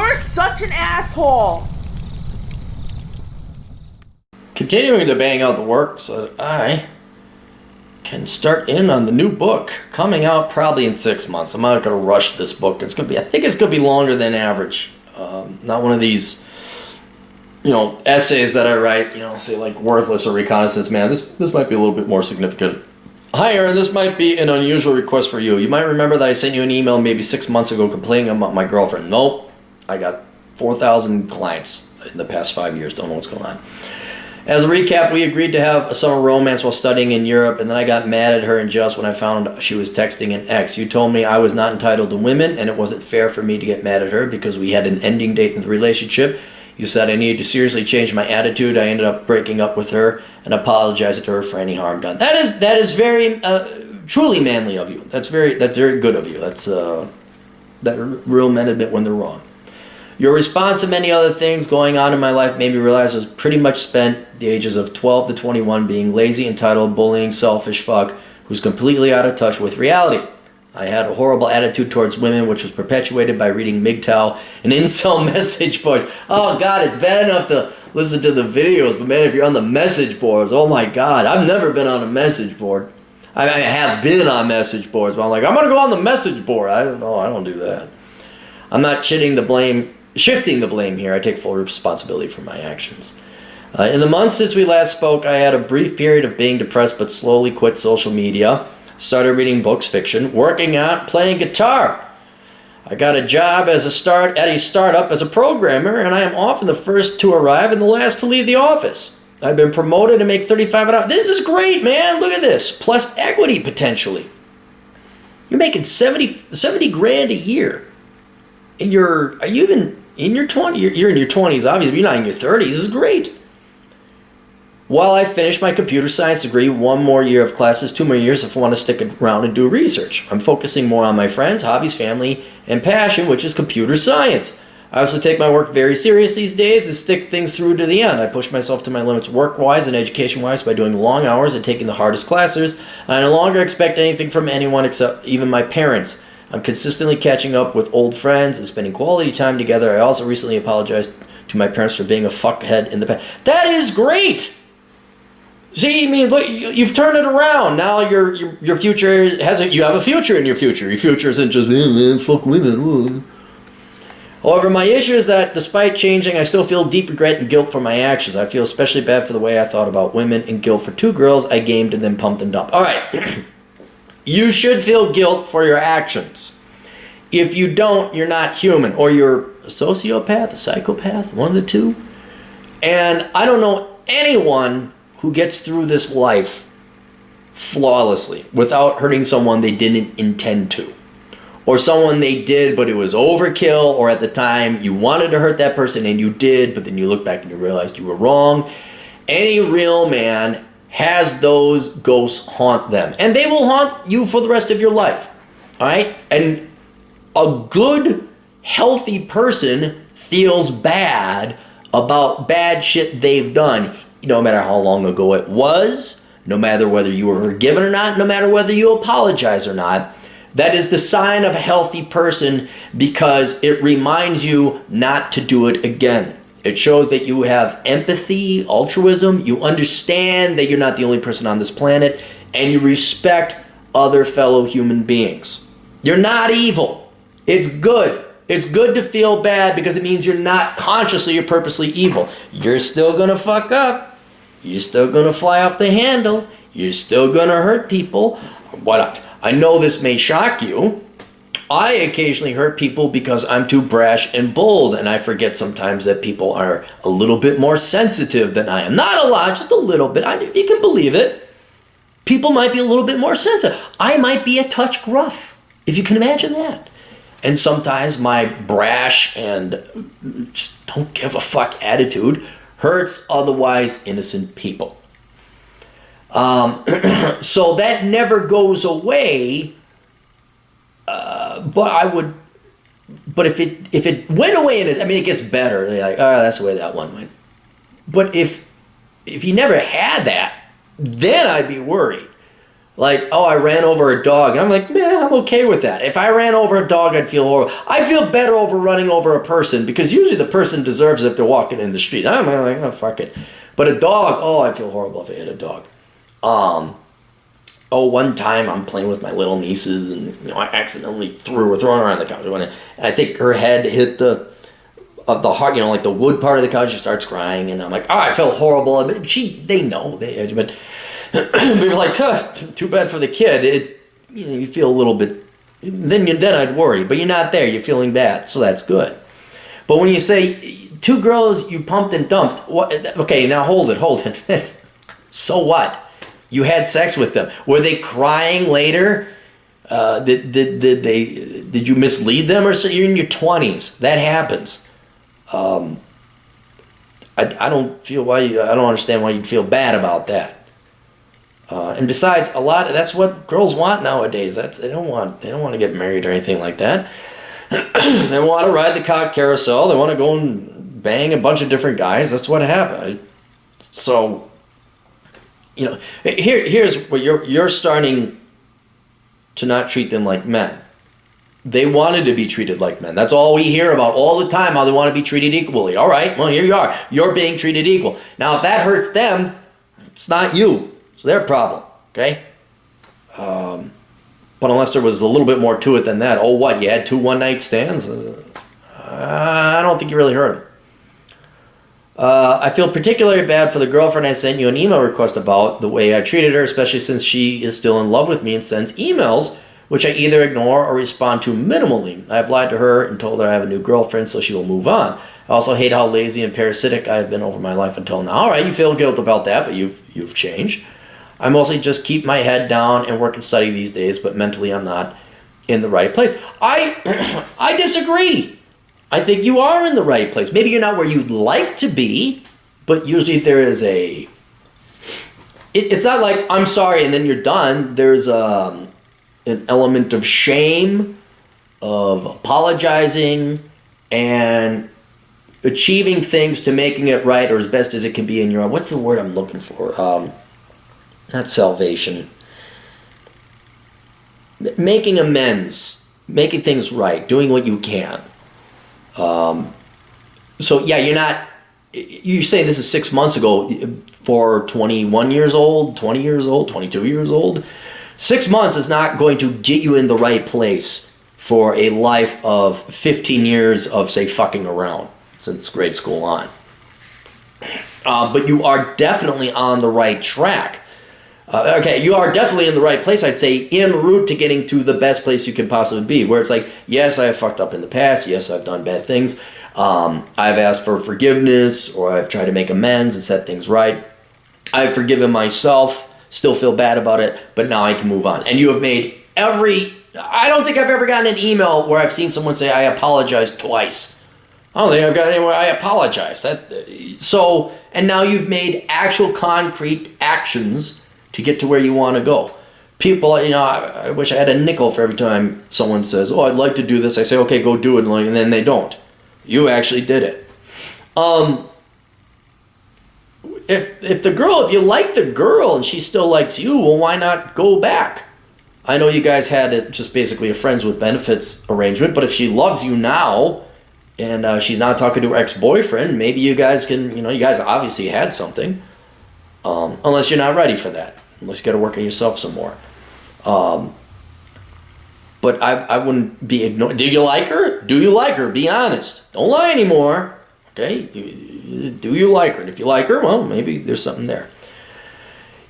You're such an asshole. Continuing to bang out the work so that I can start in on the new book coming out probably in 6 months. I'm not going to rush this book. I think it's going to be longer than average. Not one of these, essays that I write, say like Worthless or Reconnaissance Man. This might be a little bit more significant. Hi, Aaron. This might be an unusual request for you. You might remember that I sent you an email maybe 6 months ago complaining about my girlfriend. Nope. I got 4,000 clients in the past 5 years. Don't know what's going on. As a recap, we agreed to have a summer romance while studying in Europe, and then I got mad at her and just when I found she was texting an ex. You told me I was not entitled to women, and it wasn't fair for me to get mad at her because we had an ending date in the relationship. You said I needed to seriously change my attitude. I ended up breaking up with her and apologizing to her for any harm done. That is very truly manly of you. That's very good of you. That's that real men admit when they're wrong. Your response to many other things going on in my life made me realize I was pretty much spent the ages of 12 to 21 being lazy, entitled, bullying, selfish fuck who's completely out of touch with reality. I had a horrible attitude towards women, which was perpetuated by reading MGTOW and incel message boards. Oh God, it's bad enough to listen to the videos, but man, if you're on the message boards, oh my God, I've never been on a message board. I have been on message boards, but I'm like, I'm gonna go on the message board. I don't do that. I'm not shifting the blame here. I take full responsibility for my actions. In the months since we last spoke, I had a brief period of being depressed, but slowly quit social media, started reading books, fiction, working out, playing guitar. I got a job at a startup as a programmer, and I am often the first to arrive and the last to leave the office. I've been promoted to make $35 an hour. This is great, man. Look at this. Plus equity, potentially. You're making 70 grand a year. And are you even in your 20s? You're in your 20s, obviously. You're not in your 30s. This is great. While I finish my computer science degree, 1 more year of classes, 2 more years if I want to stick around and do research. I'm focusing more on my friends, hobbies, family, and passion, which is computer science. I also take my work very serious these days and stick things through to the end. I push myself to my limits work-wise and education-wise by doing long hours and taking the hardest classes. And I no longer expect anything from anyone except even my parents. I'm consistently catching up with old friends and spending quality time together. I also recently apologized to my parents for being a fuckhead in the past. That is great! See, I mean, look, you've turned it around. Now your future you have a future in your future. Your future isn't just, man, fuck women. However, my issue is that despite changing, I still feel deep regret and guilt for my actions. I feel especially bad for the way I thought about women and guilt for 2 girls I gamed and then pumped and dumped. All right. You should feel guilt for your actions. If you don't, you're not human. Or you're a sociopath, a psychopath, one of the two. And I don't know anyone who gets through this life flawlessly without hurting someone they didn't intend to. Or someone they did, but it was overkill, or at the time you wanted to hurt that person and you did, but then you look back and you realized you were wrong. Any real man has those ghosts haunt them. And they will haunt you for the rest of your life. All right? And a good, healthy person feels bad about bad shit they've done, no matter how long ago it was, no matter whether you were forgiven or not, no matter whether you apologize or not. That is the sign of a healthy person because it reminds you not to do it again. It shows that you have empathy, altruism, you understand that you're not the only person on this planet, and you respect other fellow human beings. You're not evil. It's good. It's good to feel bad because it means you're not consciously or purposely evil. You're still going to fuck up. You're still going to fly off the handle. You're still going to hurt people. I know this may shock you. I occasionally hurt people because I'm too brash and bold, and I forget sometimes that people are a little bit more sensitive than I am. Not a lot, just a little bit. If you can believe it, people might be a little bit more sensitive. I might be a touch gruff, if you can imagine that. And sometimes my brash and just don't give a fuck attitude hurts otherwise innocent people. So that never goes away. But if it went away and it gets better, they're like, oh, that's the way that one went. But if you never had that, then I'd be worried. Like, oh, I ran over a dog. And I'm like, man, I'm okay with that. If I ran over a dog, I'd feel horrible. I feel better over running over a person because usually the person deserves it if they're walking in the street. I'm like, oh, fuck it. But a dog, oh, I feel horrible if I hit a dog. One time I'm playing with my little nieces and I accidentally threw her around the couch. And I think her head hit the heart, like the wood part of the couch. She starts crying, and I'm like, oh, I felt horrible. They know, but we were like, too bad for the kid. You feel a little bit. Then I'd worry, but you're not there. You're feeling bad, so that's good. But when you say 2 girls you pumped and dumped, what? Okay, now hold it. So what? You had sex with them. Were they crying later? Did you mislead them, or so you're in your 20s? That happens. I don't understand why you'd feel bad about that. And besides, that's what girls want nowadays. They don't want to get married or anything like that. They want to ride the cock carousel. They want to go and bang a bunch of different guys. That's what happened. So, here's what you're starting to not treat them like men. They wanted to be treated like men. That's all we hear about all the time, how they want to be treated equally. All right, well, here you are. You're being treated equal. Now, if that hurts them, it's not you. It's their problem, okay? But unless there was a little bit more to it than that. Oh, what, you had 2 one-night stands? I don't think you really heard them. I feel particularly bad for the girlfriend I sent you an email request about, the way I treated her, especially since she is still in love with me and sends emails which I either ignore or respond to minimally. I've lied to her and told her I have a new girlfriend so she will move on. I also hate how lazy and parasitic I have been over my life until now. All right, you feel guilt about that, but you've changed. I mostly just keep my head down and work and study these days, but mentally I'm not in the right place. I disagree. I think you are in the right place. Maybe you're not where you'd like to be, but usually there is it's not like, I'm sorry, and then you're done. There's an element of shame, of apologizing, and achieving things to making it right or as best as it can be in your own. What's the word I'm looking for? Not salvation. Making amends, making things right, doing what you can. So yeah, you're not, you say this is 6 months ago for 21 years old, 20 years old, 22 years old. 6 months is not going to get you in the right place for a life of 15 years of, say, fucking around since grade school on. But you are definitely on the right track. You are definitely in the right place, I'd say, en route to getting to the best place you can possibly be, where it's like, yes, I have fucked up in the past, yes, I've done bad things, I've asked for forgiveness, or I've tried to make amends and set things right, I've forgiven myself, still feel bad about it, but now I can move on. And you have made I don't think I've ever gotten an email where I've seen someone say, I apologize twice. I don't think I've got anywhere I apologize. And now you've made actual concrete actions to get to where you want to go. People, I wish I had a nickel for every time someone says, oh, I'd like to do this. I say, okay, go do it, and then they don't. You actually did it. If you like the girl and she still likes you, well, why not go back? I know you guys had just basically a friends with benefits arrangement, but if she loves you now and she's not talking to her ex-boyfriend, maybe you guys can, you guys obviously had something. Unless you're not ready for that. Unless you got to work on yourself some more. But I wouldn't be ignored. Do you like her? Do you like her? Be honest. Don't lie anymore. Okay? Do you like her? And if you like her, well, maybe there's something there.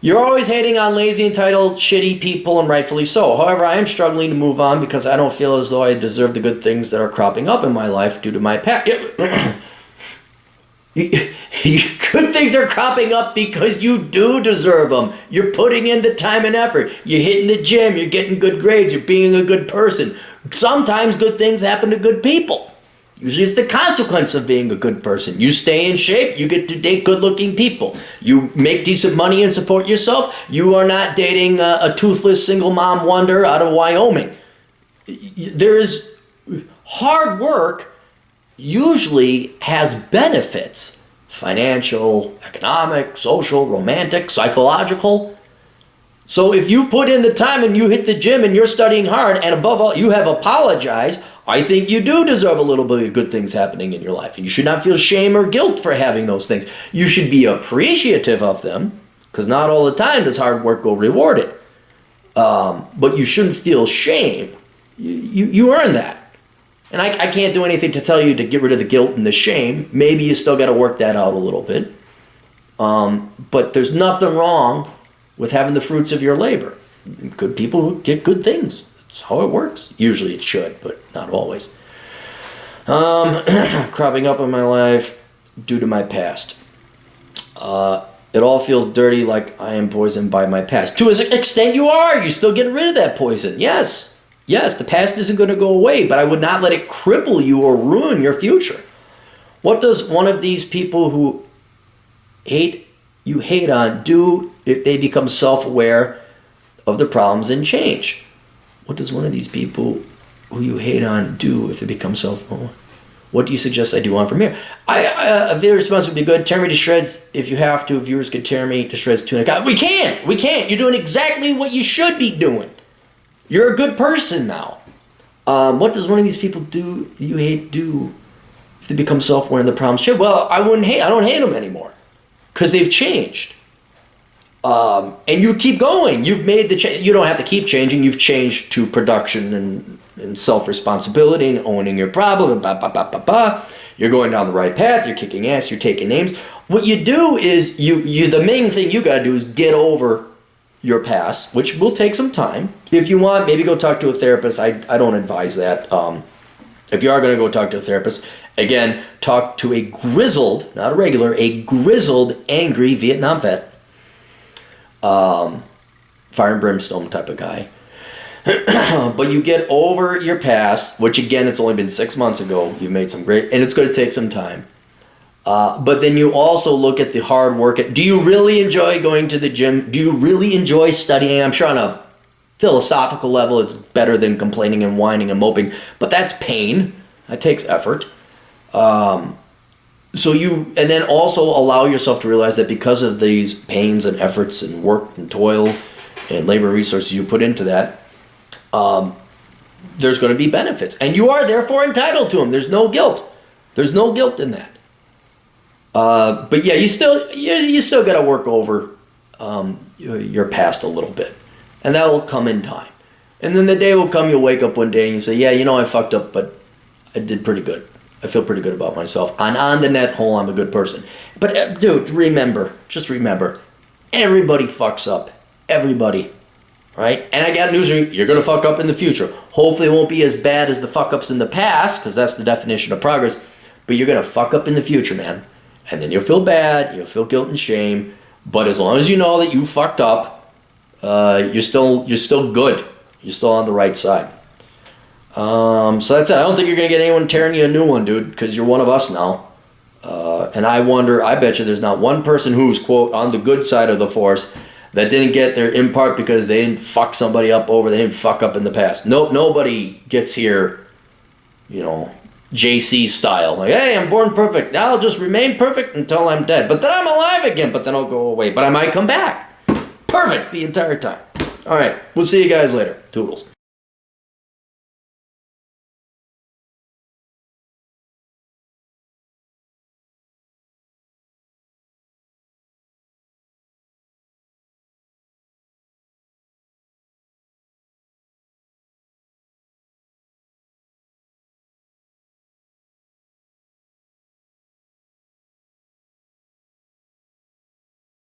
You're always hating on lazy, entitled, shitty people, and rightfully so. However, I am struggling to move on because I don't feel as though I deserve the good things that are cropping up in my life due to my past. Good things are cropping up because you do deserve them. You're putting in the time and effort. You're hitting the gym. You're getting good grades. You're being a good person. Sometimes good things happen to good people. Usually it's the consequence of being a good person. You stay in shape, you get to date good-looking people. You make decent money and support yourself. You are not dating a toothless single mom wonder out of Wyoming. There's hard work usually has benefits. Financial, economic, social, romantic, psychological. So if you put in the time and you hit the gym and you're studying hard, and above all, you have apologized, I think you do deserve a little bit of good things happening in your life. And you should not feel shame or guilt for having those things. You should be appreciative of them, because not all the time does hard work go rewarded. But you shouldn't feel shame. You earn that. And I can't do anything to tell you to get rid of the guilt and the shame. Maybe you still got to work that out a little bit. But there's nothing wrong with having the fruits of your labor. Good people get good things. That's how it works. Usually it should, but not always. Cropping up in my life due to my past. It all feels dirty, like I am poisoned by my past. To an extent you are. You still get rid of that poison. Yes, the past isn't going to go away, but I would not let it cripple you or ruin your future. What does one of these people who you hate on do if they become self-aware of the problems and change? What does one of these people who you hate on do if they become self-aware? What do you suggest I do on from here? A video response would be good. Tear me to shreds if you have to. Viewers could tear me to shreds too. We can't. You're doing exactly what you should be doing. You're a good person now. What does one of these people do you hate do if they become self-aware and the problems change? Well, I don't hate them anymore because they've changed. And you keep going. You've made the change. You don't have to keep changing. You've changed to production and self-responsibility and owning your problem. You're going down the right path. You're kicking ass. You're taking names. What you do is the main thing you got to do is get over your past, which will take some time. If you want, maybe go talk to a therapist. I don't advise that. If you are going to go talk to a therapist, again, talk to a grizzled, not a regular, a grizzled, angry Vietnam vet. Fire and brimstone type of guy. But you get over your past, which again, it's only been 6 months ago. You've made some great, and it's going to take some time. But then you also look at the hard work. Do you really enjoy going to the gym? Do you really enjoy studying? I'm sure on a philosophical level, it's better than complaining and whining and moping, but that's pain. That takes effort. And then also allow yourself to realize that because of these pains and efforts and work and toil and labor resources you put into that, there's going to be benefits. And you are therefore entitled to them. There's no guilt. There's no guilt in that. But yeah, you still got to work over your past a little bit. And that will come in time. And then the day will come, you'll wake up one day and you say, yeah, I fucked up, but I did pretty good. I feel pretty good about myself. And on the net whole, I'm a good person. But dude, just remember, everybody fucks up. Everybody. Right? And I got news for you. You're going to fuck up in the future. Hopefully it won't be as bad as the fuck ups in the past, because that's the definition of progress. But you're going to fuck up in the future, man. And then you'll feel bad. You'll feel guilt and shame. But as long as you know that you fucked up, you're still good. You're still on the right side. So that's it. I don't think you're going to get anyone tearing you a new one, dude, because you're one of us now. And I bet you there's not one person who's, quote, on the good side of the force that didn't get there in part because they didn't fuck somebody up over, they didn't fuck up in the past. Nobody gets here, JC style. Like, hey, I'm born perfect. Now I'll just remain perfect until I'm dead. But then I'm alive again, but then I'll go away. But I might come back. Perfect the entire time. All right, we'll see you guys later. Toodles.